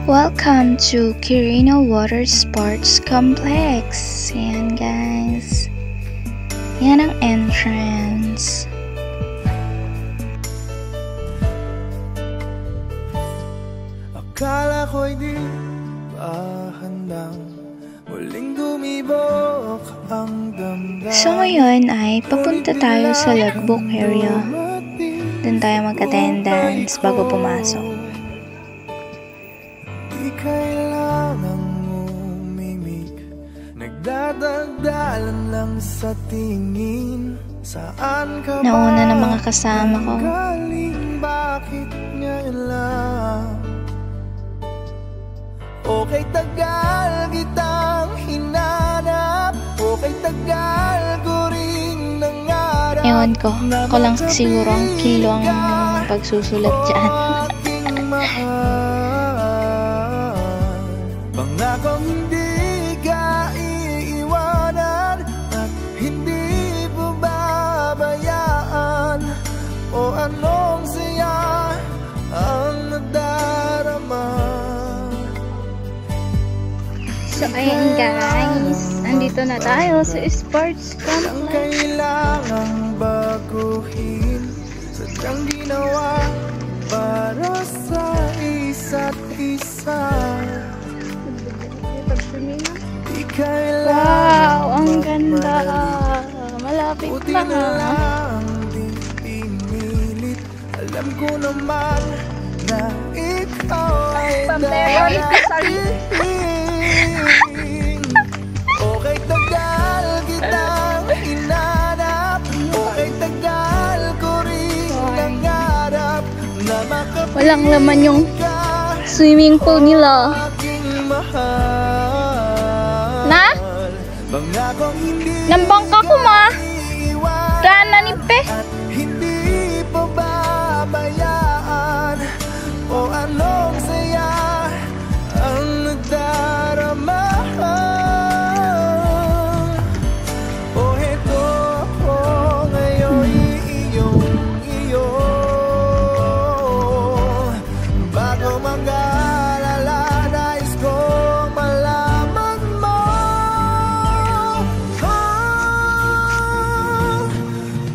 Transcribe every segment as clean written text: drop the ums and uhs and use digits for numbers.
Welcome to Quirino Water Sports Complex. Yan guys. Yan ang entrance. Akala ko'y di pa handang muling dumibok ang damdamin. So ngayon ay papunta tayo sa logbook area. Doon tayo mag-attendance bago pumasok. Di kailangang umimik, nagdadagdalan lang sa tingin. Saan ka ba? Nauna ng mga kasama ko. Galing, bakit ngayon lang? Okay, tagal kitang hinanap. Okay, tagal ko rin nangarap. Ewan ko, ako lang siguro ang kilo ang pagsusulat dyan. Pangakong hindi ka iiwanan at hindi mo babayaan. O anong saya ang nadarama. So ayan guys, nandito na tayo sa sports complex. Ang kailangang baguhin, sadyang ginawa para sa isa't isa. Di kailangan Wow, ang ganda. Malapit buti na. na lang di pinilit. Alam ko naman na ikaw ay Pamperon na, sorry. Okay, tagal kitang hinanap. Okay, tagal ko rin nangarap na makapiling ka. Walang laman yung swimming pool nila. Aking mahal. Na? Pangakong hindi Nambangka ko ma. iiwan Rana ni Pe. at hindi pa babayaan. O anong saya ang nadarama. O heto ako ngayon iyo. Bago mag-alala, nais kong malaman mo.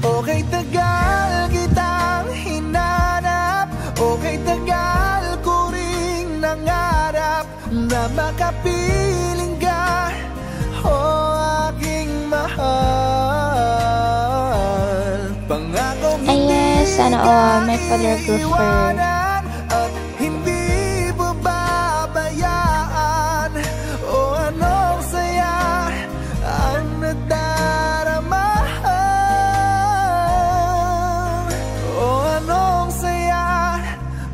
Okay, tagal kitang hinanap. Okay, tagal ko ring nangarap na makapiling ka, o aking mahal. Pangako Ay yes, sana all may photographer. iwanan at hindi mo babayaan. O anong saya ang nadarama. O anong saya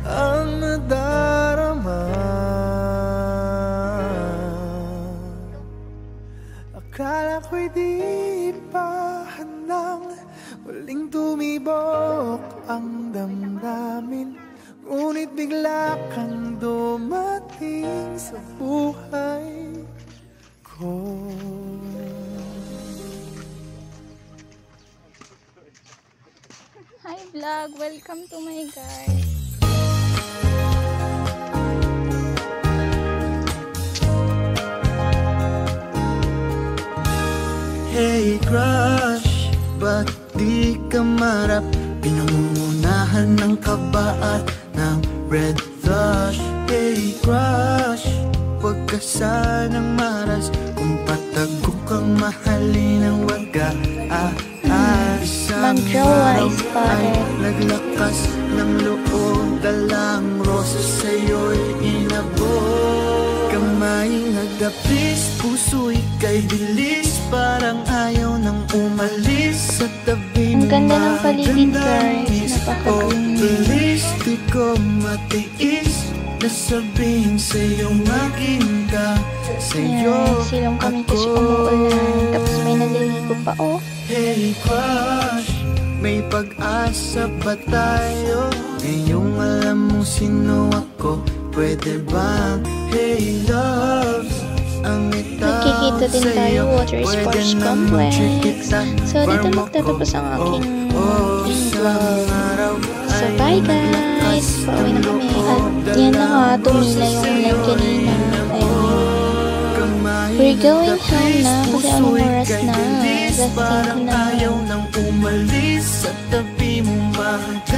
ang nadarama. Akala ko'y di pa handang muling tumibok ang damdamin. Ngunit bigla kang dumating sa buhay ko. Hi vlog, welcome to my guys. Hey crush, ba't di ka marap? Pinangungunahan ng kaba at ng red flush. Hey crush, huwag ka sanang maras. Kung patago kang mahalin ang waga. Isang Mag-jowa araw is spotted. ay naglakas ng loob. Dalang rosa sa'yo'y inabot. Kamay nagdapis, puso'y kay bilis. Parang ayaw nang umalis sa tabi Ang mo. ganda ng paligid guys, Oh, napaka-green. please, di ko matiis na sabihin sa'yo maging ka. Sa'yo Ayan, silong kami kasi umuulan. Tapos may naliligo pa oh. Hey crush, may pag-asa ba tayo? Ngayong alam mo sino ako, pwede ba? Hey love, ang Nagkikita din tayo, Water Sports Complex. So, dito magtatapos ang aking vlog. So, bye guys! Pauwi na kami. At yan na nga, tumila yung ulan kanina. We're going home na kasi anong oras na? Alas 5 na. Ayaw nang umalis sa tabi mo, mahal ka.